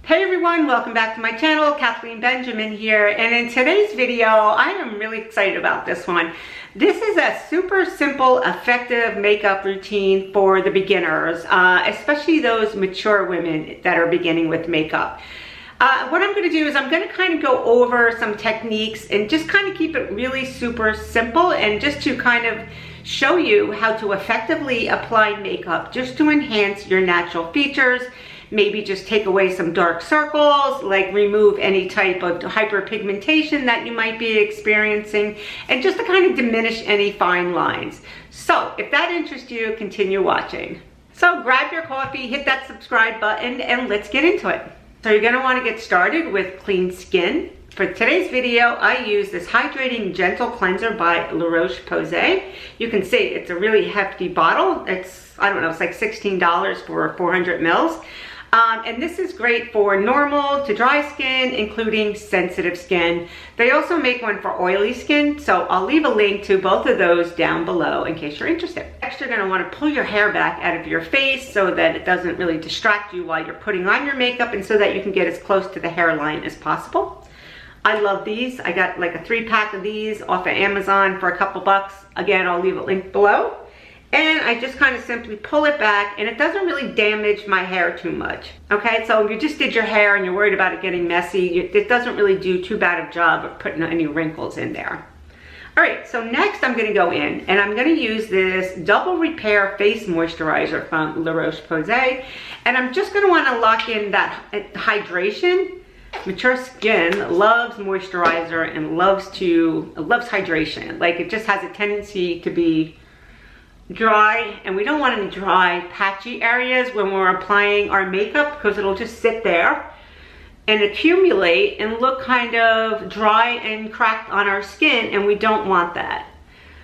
Hey everyone, welcome back to my channel. Kathleen Benjamin here, and in today's video I am really excited about this one. This is a super simple, effective makeup routine for the beginners, especially those mature women that are beginning with makeup. What I'm going to do is I'm going to kind of go over some techniques and just kind of keep it really super simple, and just to kind of show you how to effectively apply makeup just to enhance your natural features. Maybe just take away some dark circles, like remove any type of hyperpigmentation that you might be experiencing, and just to kind of diminish any fine lines. So if that interests you, continue watching. So grab your coffee, hit that subscribe button, and let's get into it. So you're gonna wanna get started with clean skin. For today's video, I use this Hydrating Gentle Cleanser by ROCHE-POSAY. You can see it's a really hefty bottle. It's, I don't know, it's like $16 for 400 mils. And this is great for normal to dry skin, including sensitive skin. They also make one for oily skin, so I'll leave a link to both of those down below in case you're interested. Next, you're gonna wanna pull your hair back out of your face so that it doesn't really distract you while you're putting on your makeup, and so that you can get as close to the hairline as possible. I love these. I got like a 3-pack of these off of Amazon for a couple bucks. Again, I'll leave a link below. And I just kind of simply pull it back, and it doesn't really damage my hair too much. Okay, so if you just did your hair and you're worried about it getting messy, it doesn't really do too bad a job of putting any wrinkles in there. All right, so next I'm gonna go in and I'm gonna use this Double Repair Face Moisturizer from ROCHE-POSAY. And I'm just gonna wanna lock in that hydration. Mature skin loves moisturizer and loves hydration. Like, it just has a tendency to be dry, and we don't want any dry, patchy areas when we're applying our makeup, because it'll just sit there and accumulate and look kind of dry and cracked on our skin, and we don't want that.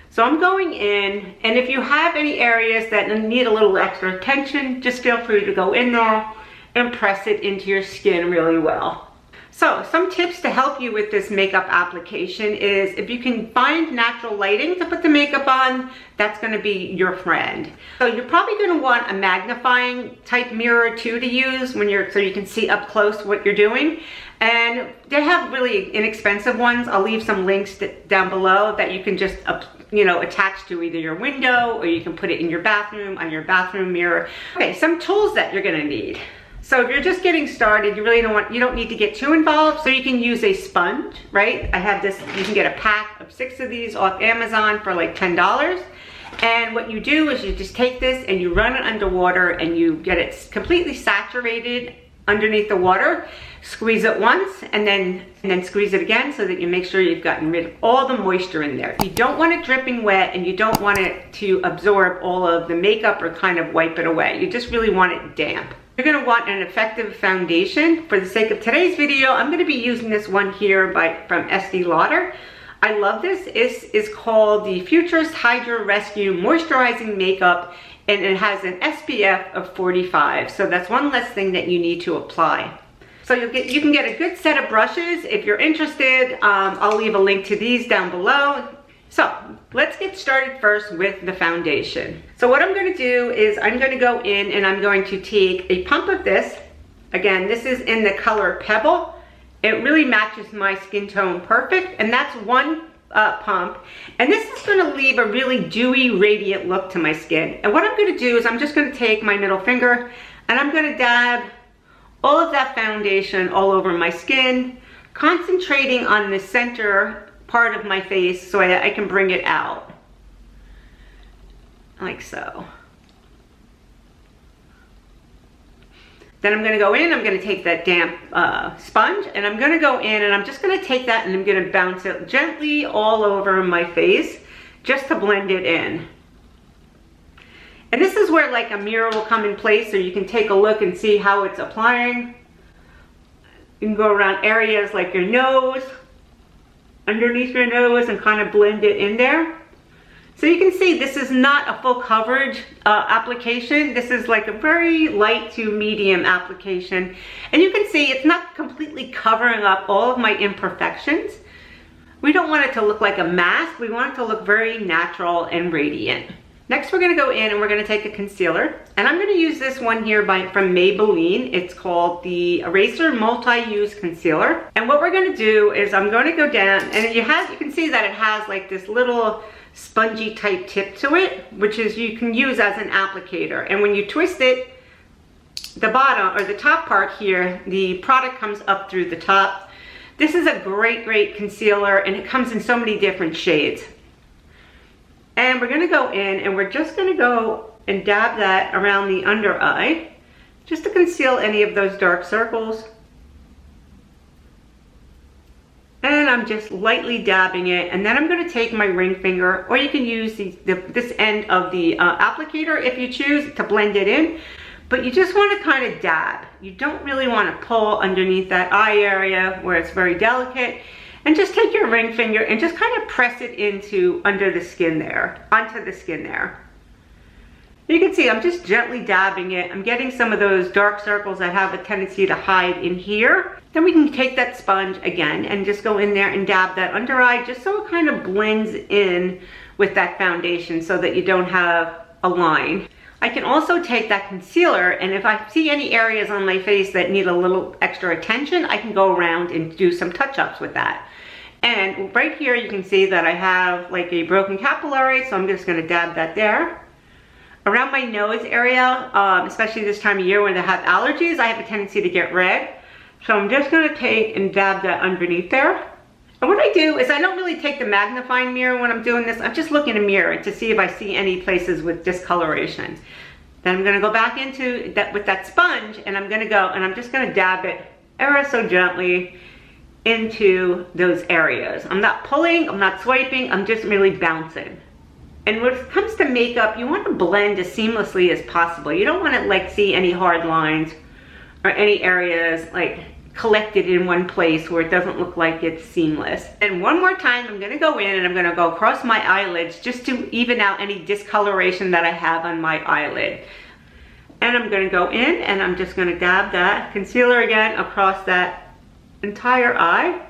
So I'm going in, and if you have any areas that need a little extra attention, just feel free to go in there and press it into your skin really well. So some tips to help you with this makeup application is, if you can find natural lighting to put the makeup on, that's gonna be your friend. So you're probably gonna want a magnifying type mirror too to use when so you can see up close what you're doing. And they have really inexpensive ones. I'll leave some links down below that you can just attach to either your window, or you can put it in your bathroom, on your bathroom mirror. Okay, some tools that you're gonna need. So if you're just getting started, you don't need to get too involved. So you can use a sponge, right? I have this, you can get a pack of 6 of these off Amazon for like $10. And what you do is you just take this and you run it underwater, and you get it completely saturated underneath the water. Squeeze it once, and then squeeze it again, so that you make sure you've gotten rid of all the moisture in there. You don't want it dripping wet, and you don't want it to absorb all of the makeup or kind of wipe it away. You just really want it damp. You're gonna want an effective foundation. For the sake of today's video, I'm gonna be using this one here from Estee Lauder. I love this. It is called the Futurist Hydra Rescue Moisturizing Makeup, and it has an SPF of 45. So that's one less thing that you need to apply. So you can get a good set of brushes if you're interested. I'll leave a link to these down below. So let's get started first with the foundation. So what I'm gonna do is I'm gonna go in and I'm going to take a pump of this. Again, this is in the color Pebble. It really matches my skin tone perfect, and that's one pump. And this is gonna leave a really dewy, radiant look to my skin. And what I'm gonna do is I'm just gonna take my middle finger and I'm gonna dab all of that foundation all over my skin, concentrating on the center part of my face so that I can bring it out, like so. Then I'm gonna go in, I'm gonna take that damp sponge, and I'm gonna go in and I'm just gonna take that and I'm gonna bounce it gently all over my face, just to blend it in. And this is where like a mirror will come in place, so you can take a look and see how it's applying. You can go around areas like your nose, underneath your nose, and kind of blend it in there. So you can see this is not a full coverage application. This is like a very light to medium application. And you can see it's not completely covering up all of my imperfections. We don't want it to look like a mask. We want it to look very natural and radiant. Next, we're gonna go in and we're gonna take a concealer. And I'm gonna use this one here from Maybelline. It's called the Eraser Multi-Use Concealer. And what we're gonna do is I'm gonna go down, and you can see that it has like this little spongy type tip to it, which is you can use as an applicator. And when you twist it, the bottom or the top part here, the product comes up through the top. This is a great concealer, and it comes in so many different shades. And we're gonna go in and we're just gonna go and dab that around the under eye, just to conceal any of those dark circles. And I'm just lightly dabbing it, and then I'm gonna take my ring finger, or you can use this end of the applicator if you choose to blend it in. But you just wanna kind of dab. You don't really wanna pull underneath that eye area where it's very delicate. And just take your ring finger and just kind of press it into under the skin there, onto the skin there. You can see I'm just gently dabbing it. I'm getting some of those dark circles that have a tendency to hide in here. Then we can take that sponge again and just go in there and dab that under eye, just so it kind of blends in with that foundation so that you don't have a line. I can also take that concealer, and if I see any areas on my face that need a little extra attention, I can go around and do some touch-ups with that. And right here you can see that I have like a broken capillary, so I'm just gonna dab that there. Around my nose area, especially this time of year when I have allergies, I have a tendency to get red. So I'm just gonna take and dab that underneath there. And what I do is I don't really take the magnifying mirror when I'm doing this. I'm just looking in a mirror to see if I see any places with discoloration. Then I'm gonna go back into that with that sponge, and I'm gonna go and I'm just gonna dab it ever so gently into those areas. I'm not pulling, I'm not swiping, I'm just really bouncing. And when it comes to makeup, you want to blend as seamlessly as possible. You don't want to like see any hard lines or any areas like collected in one place where it doesn't look like it's seamless. And one more time, I'm gonna go in and I'm gonna go across my eyelids just to even out any discoloration that I have on my eyelid. And I'm gonna go in and I'm just gonna dab that concealer again across that entire eye.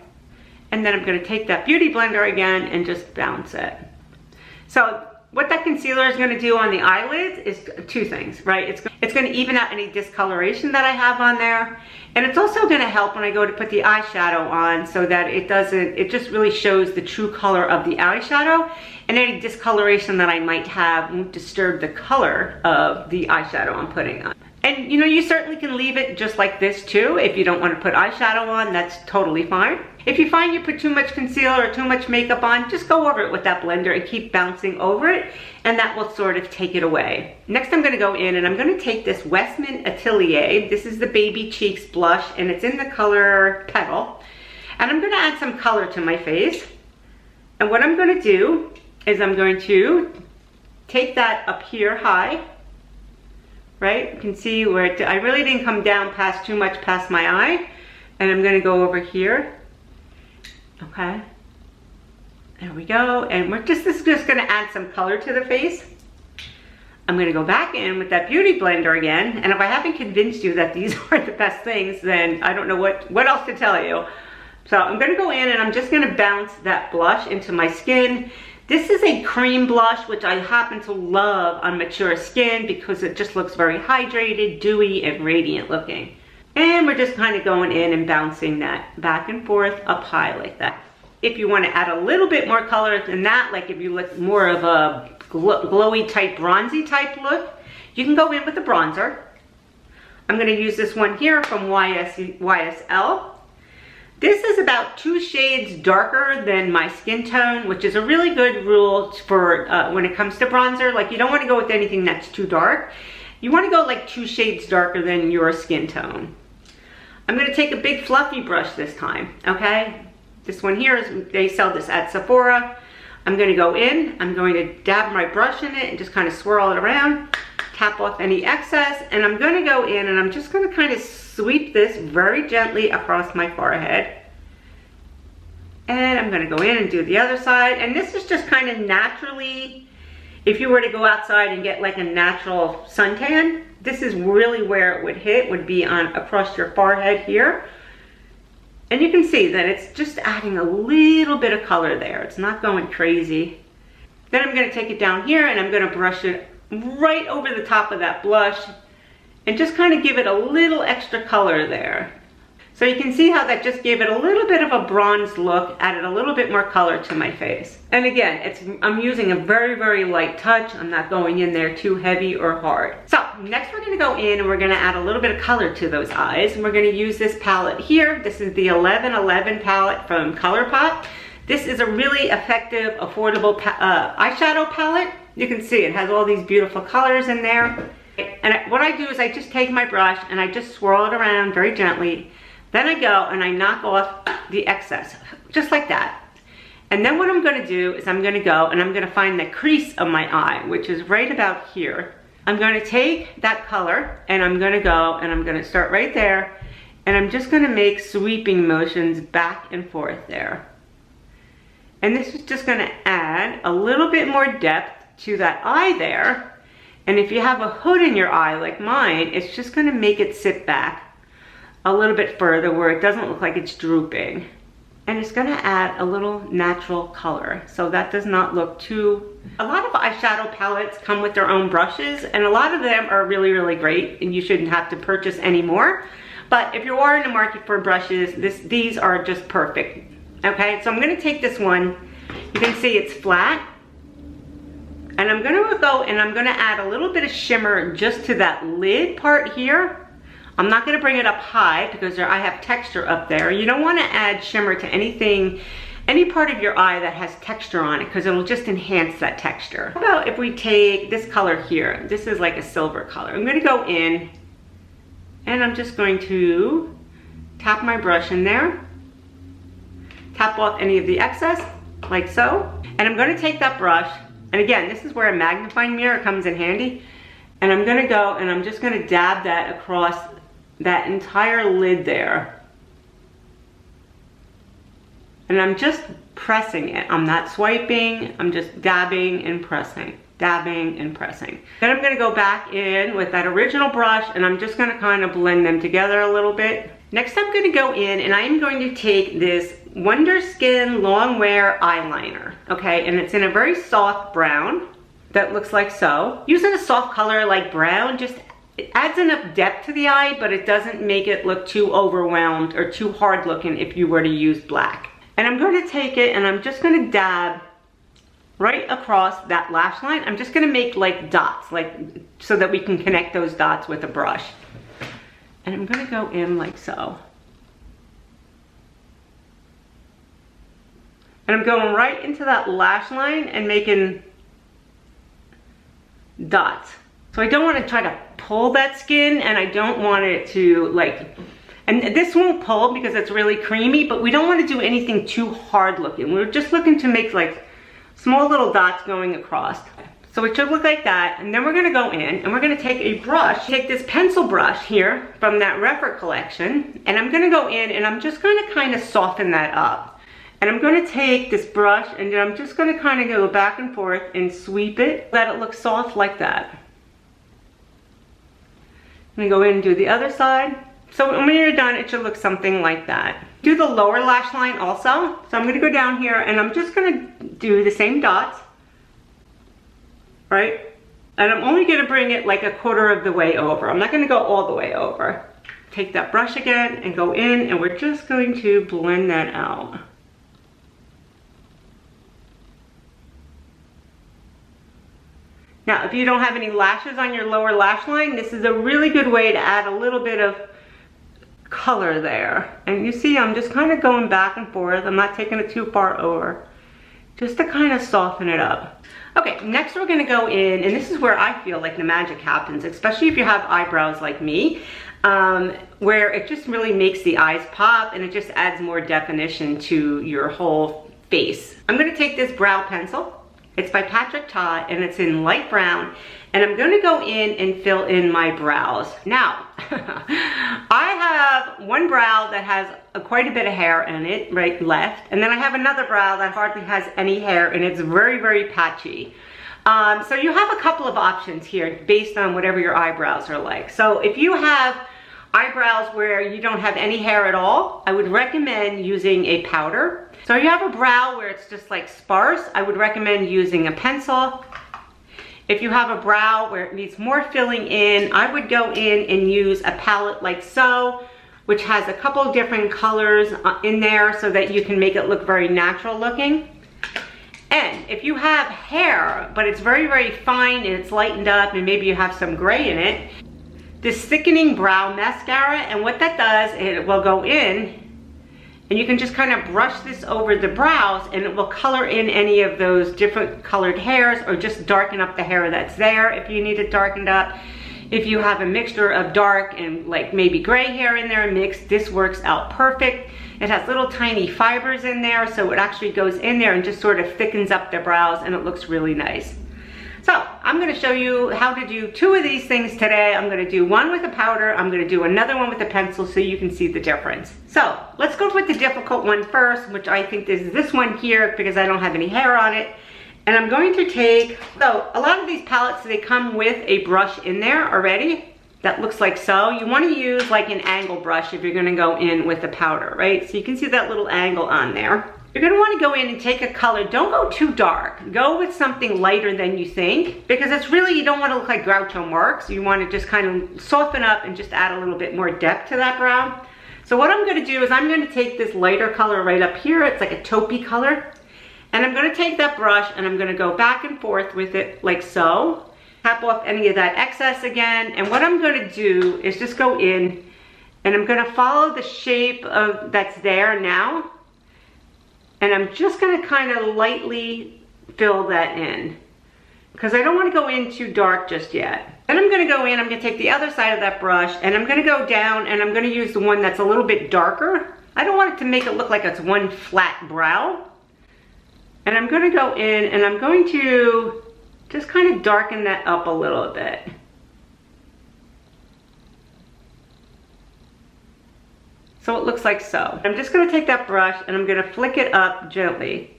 And then I'm gonna take that beauty blender again and just bounce it. So what that concealer is gonna do on the eyelids is two things, right? It's gonna even out any discoloration that I have on there. And it's also gonna help when I go to put the eyeshadow on so that it just really shows the true color of the eyeshadow, and any discoloration that I might have won't disturb the color of the eyeshadow I'm putting on. And you know, you certainly can leave it just like this too. If you don't want to put eyeshadow on, that's totally fine. If you find you put too much concealer or too much makeup on, just go over it with that blender and keep bouncing over it, and that will sort of take it away. Next, I'm gonna go in and I'm gonna take this Westman Atelier. This is the Baby Cheeks blush, and it's in the color Petal. And I'm gonna add some color to my face. And what I'm gonna do is I'm going to take that up here high, right? You can see where I really didn't come down too much past my eye. And I'm gonna go over here. Okay, there we go. And this is just gonna add some color to the face. I'm gonna go back in with that beauty blender again. And if I haven't convinced you that these are the best things, then I don't know what else to tell you. So I'm gonna go in and I'm just gonna bounce that blush into my skin. This is a cream blush, which I happen to love on mature skin because it just looks very hydrated, dewy, and radiant looking. And we're just kind of going in and bouncing that back and forth up high like that. If you want to add a little bit more color than that, like if you look more of a glowy type, bronzy type look, you can go in with a bronzer. I'm going to use this one here from YSL. This is about 2 shades darker than my skin tone, which is a really good rule for when it comes to bronzer. Like, you don't want to go with anything that's too dark. You want to go like 2 shades darker than your skin tone. I'm going to take a big fluffy brush this time, okay? This one here, they sell this at Sephora. I'm going to go in, I'm going to dab my brush in it and just kind of swirl it around, tap off any excess, and I'm going to go in and I'm just going to kind of sweep this very gently across my forehead. And I'm going to go in and do the other side. And this is just kind of naturally, if you were to go outside and get like a natural suntan, this is really where it would hit, would be on across your forehead here. And you can see that it's just adding a little bit of color there. It's not going crazy. Then I'm gonna take it down here and I'm gonna brush it right over the top of that blush and just kind of give it a little extra color there. So you can see how that just gave it a little bit of a bronze look, added a little bit more color to my face. And again, I'm using a very, very light touch. I'm not going in there too heavy or hard. So next we're gonna go in and we're gonna add a little bit of color to those eyes. And we're gonna use this palette here. This is the 1111 palette from ColourPop. This is a really effective, affordable eyeshadow palette. You can see it has all these beautiful colors in there. And what I do is I just take my brush and I just swirl it around very gently. Then I go and I knock off the excess, just like that. And then what I'm gonna do is I'm gonna go and I'm gonna find the crease of my eye, which is right about here. I'm gonna take that color and I'm gonna go and I'm gonna start right there and I'm just gonna make sweeping motions back and forth there. And this is just gonna add a little bit more depth to that eye there. And if you have a hood in your eye like mine, it's just gonna make it sit back a little bit further where it doesn't look like it's drooping. And it's gonna add a little natural color. So that does not look too... A lot of eyeshadow palettes come with their own brushes and a lot of them are really, really great and you shouldn't have to purchase any more. But if you are in the market for brushes, these are just perfect. Okay, so I'm gonna take this one. You can see it's flat. And I'm gonna go and I'm gonna add a little bit of shimmer just to that lid part here. I'm not gonna bring it up high because I have texture up there. You don't wanna add shimmer to anything, any part of your eye that has texture on it because it'll just enhance that texture. How about if we take this color here? This is like a silver color. I'm gonna go in and I'm just going to tap my brush in there, tap off any of the excess, like so. And I'm gonna take that brush, and again, this is where a magnifying mirror comes in handy. And I'm gonna go and I'm just gonna dab that across that entire lid there. And I'm just pressing it. I'm not swiping, I'm just dabbing and pressing, dabbing and pressing. Then I'm gonna go back in with that original brush and I'm just gonna kind of blend them together a little bit. Next I'm gonna go in and I am going to take this Wonder Skin Long Wear Eyeliner, okay? And it's in a very soft brown that looks like so. Using a soft color like brown, just it adds enough depth to the eye, but it doesn't make it look too overwhelmed or too hard looking if you were to use black. And I'm going to take it and I'm just going to dab right across that lash line. I'm just going to make like dots, like so that we can connect those dots with a brush. And I'm going to go in like so. And I'm going right into that lash line and making dots. So I don't want to try to pull that skin and I don't want it to like, and this won't pull because it's really creamy, but we don't want to do anything too hard looking. We're just looking to make like small little dots going across. So it should look like that. And then we're going to go in and we're going to take a brush, take this pencil brush here from that Refer collection. And I'm going to go in and I'm just going to kind of soften that up. And I'm going to take this brush and then I'm just going to kind of go back and forth and sweep it, let it look soft like that. I'm gonna go in and do the other side. So when you're done, it should look something like that. Do the lower lash line also. So I'm gonna go down here and I'm just gonna do the same dots, right? And I'm only gonna bring it like a quarter of the way over. I'm not gonna go all the way over. Take that brush again and go in and we're just going to blend that out. Now, if you don't have any lashes on your lower lash line, this is a really good way to add a little bit of color there. And you see, I'm just kind of going back and forth. I'm not taking it too far over, just to kind of soften it up. Okay, next we're gonna go in, and this is where I feel like the magic happens, especially if you have eyebrows like me, where it just really makes the eyes pop and it just adds more definition to your whole face. I'm gonna take this brow pencil. It's by Patrick Ta and it's in light brown. And I'm gonna go in and fill in my brows. Now, I have one brow that has quite a bit of hair in it, right, left. And then I have another brow that hardly has any hair and it's very, very patchy. So you have a couple of options here based on whatever your eyebrows are like. So if you have eyebrows where you don't have any hair at all, I would recommend using a powder. So if you have a brow where it's just like sparse, I would recommend using a pencil. If you have a brow where it needs more filling in, I would go in and use a palette like so, which has a couple different colors in there so that you can make it look very natural looking. And if you have hair, but it's very, very fine and it's lightened up and maybe you have some gray in it, this thickening brow mascara, and what that does, it will go in and you can just kind of brush this over the brows and it will color in any of those different colored hairs or just darken up the hair that's there if you need it darkened up. If you have a mixture of dark and like maybe gray hair in there mixed, this works out perfect. It has little tiny fibers in there, so it actually goes in there and just sort of thickens up the brows and it looks really nice. So I'm gonna show you how to do 2 of these things today. I'm gonna do one with a powder, I'm gonna do another one with a pencil so you can see the difference. So let's go with the difficult one first, which I think is this one here because I don't have any hair on it. And I'm going to take, so a lot of these palettes, they come with a brush in there already that looks like so. You want to use like an angle brush if you're gonna go in with the powder, right? So you can see that little angle on there. You're gonna wanna go in and take a color. Don't go too dark. Go with something lighter than you think, because it's really, you don't wanna look like Groucho Marx. You wanna just kind of soften up and just add a little bit more depth to that brow. So what I'm gonna do is I'm gonna take this lighter color right up here. It's like a taupey color. And I'm gonna take that brush and I'm gonna go back and forth with it like so. Tap off any of that excess again. And what I'm gonna do is just go in and I'm gonna follow the shape of that's there now. And I'm just gonna kind of lightly fill that in because I don't wanna go in too dark just yet. Then I'm gonna go in, I'm gonna take the other side of that brush and I'm gonna go down and I'm gonna use the one that's a little bit darker. I don't want it to make it look like it's one flat brow. And I'm gonna go in and I'm going to just kind of darken that up a little bit. So it looks like so. I'm just gonna take that brush and I'm gonna flick it up gently.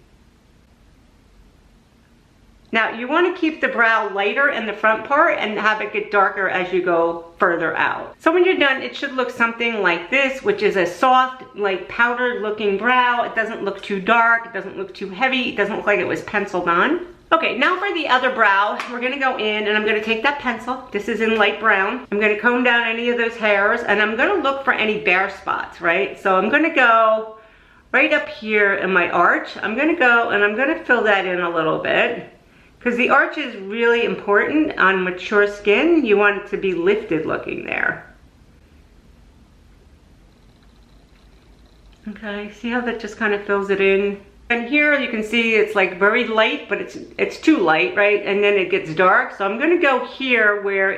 Now you wanna keep the brow lighter in the front part and have it get darker as you go further out. So when you're done, it should look something like this, which is a soft, like powdered looking brow. It doesn't look too dark, it doesn't look too heavy, it doesn't look like it was penciled on. Okay, now for the other brow, we're gonna go in and I'm gonna take that pencil. This is in light brown. I'm gonna comb down any of those hairs and I'm gonna look for any bare spots, right? So I'm gonna go right up here in my arch. I'm gonna go and I'm gonna fill that in a little bit because the arch is really important on mature skin. You want it to be lifted looking there. Okay, see how that just kind of fills it in? And here you can see it's like very light, but it's too light, right? And then it gets dark. So I'm gonna go here where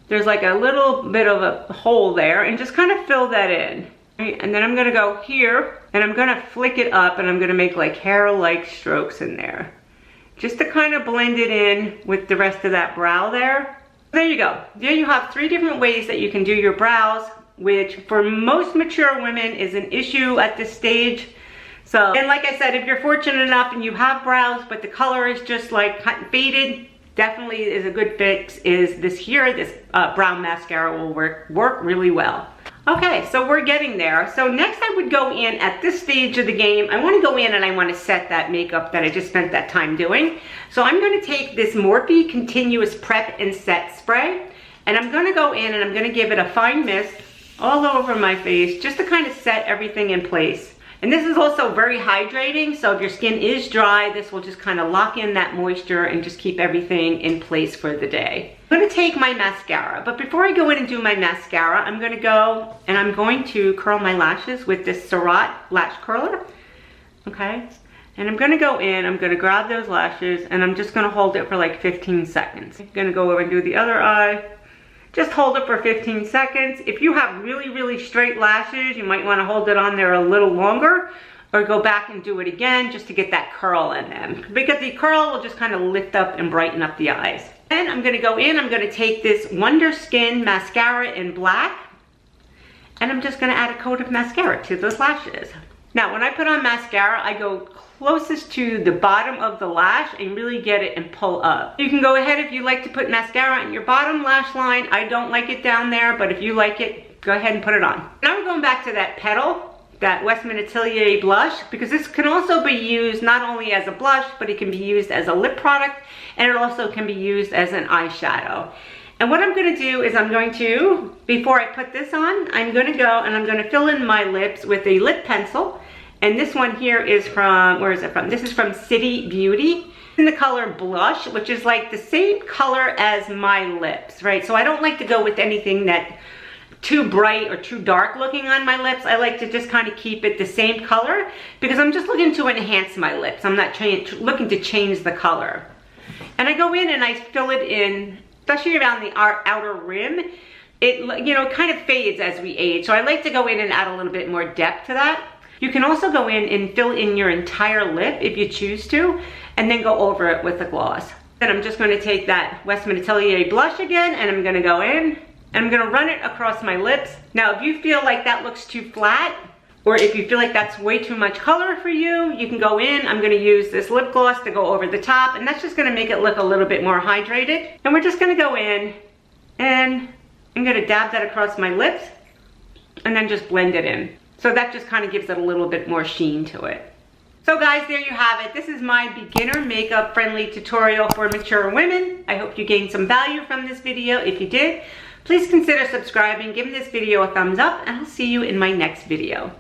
there's like a little bit of a hole there and just kind of fill that in. Right? And then I'm gonna go here and I'm gonna flick it up and I'm gonna make like hair-like strokes in there. Just to kind of blend it in with the rest of that brow there. There you go. There you have 3 different ways that you can do your brows, which for most mature women is an issue at this stage. So, and like I said, if you're fortunate enough and you have brows, but the color is just like faded, definitely is a good fix is this here, this brow mascara will work really well. Okay, so we're getting there. So next I would go in at this stage of the game. I wanna go in and I wanna set that makeup that I just spent that time doing. So I'm gonna take this Morphe Continuous Prep and Set Spray and I'm gonna go in and I'm gonna give it a fine mist all over my face just to kind of set everything in place. And this is also very hydrating, so if your skin is dry, this will just kind of lock in that moisture and just keep everything in place for the day. I'm gonna take my mascara, but before I go in and do my mascara, I'm gonna go and I'm going to curl my lashes with this Surratt lash curler, okay? And I'm gonna go in, I'm gonna grab those lashes, and I'm just gonna hold it for like 15 seconds. I'm gonna go over and do the other eye. Just hold it for 15 seconds. If you have really, really straight lashes, you might want to hold it on there a little longer or go back and do it again just to get that curl in them. Because the curl will just kind of lift up and brighten up the eyes. Then I'm going to go in, I'm going to take this Wonder Skin mascara in black and I'm just going to add a coat of mascara to those lashes. Now, when I put on mascara, I go closest to the bottom of the lash and really get it and pull up. You can go ahead if you like to put mascara on your bottom lash line. I don't like it down there, but if you like it, go ahead and put it on. Now we're going back to that petal that Westman Atelier blush, because this can also be used not only as a blush, but it can be used as a lip product, and it also can be used as an eyeshadow. And what I'm going to do is I'm going to, before I put this on, I'm going to go and I'm going to fill in my lips with a lip pencil. And this one here is from, where is it from? This is from City Beauty in the color Blush, which is like the same color as my lips, right? So I don't like to go with anything that too bright or too dark looking on my lips. I like to just kind of keep it the same color because I'm just looking to enhance my lips. I'm not looking to change the color. And I go in and I fill it in, especially around the outer rim. It, you know, kind of fades as we age. So I like to go in and add a little bit more depth to that. You can also go in and fill in your entire lip if you choose to, and then go over it with a gloss. Then I'm just going to take that Westman Atelier blush again, and I'm going to go in, and I'm going to run it across my lips. Now, if you feel like that looks too flat, or if you feel like that's way too much color for you, you can go in. I'm going to use this lip gloss to go over the top, and that's just going to make it look a little bit more hydrated. And we're just going to go in, and I'm going to dab that across my lips, and then just blend it in. So that just kind of gives it a little bit more sheen to it. So guys, there you have it. This is my beginner makeup friendly tutorial for mature women. I hope you gained some value from this video. If you did, please consider subscribing, giving this video a thumbs up, and I'll see you in my next video.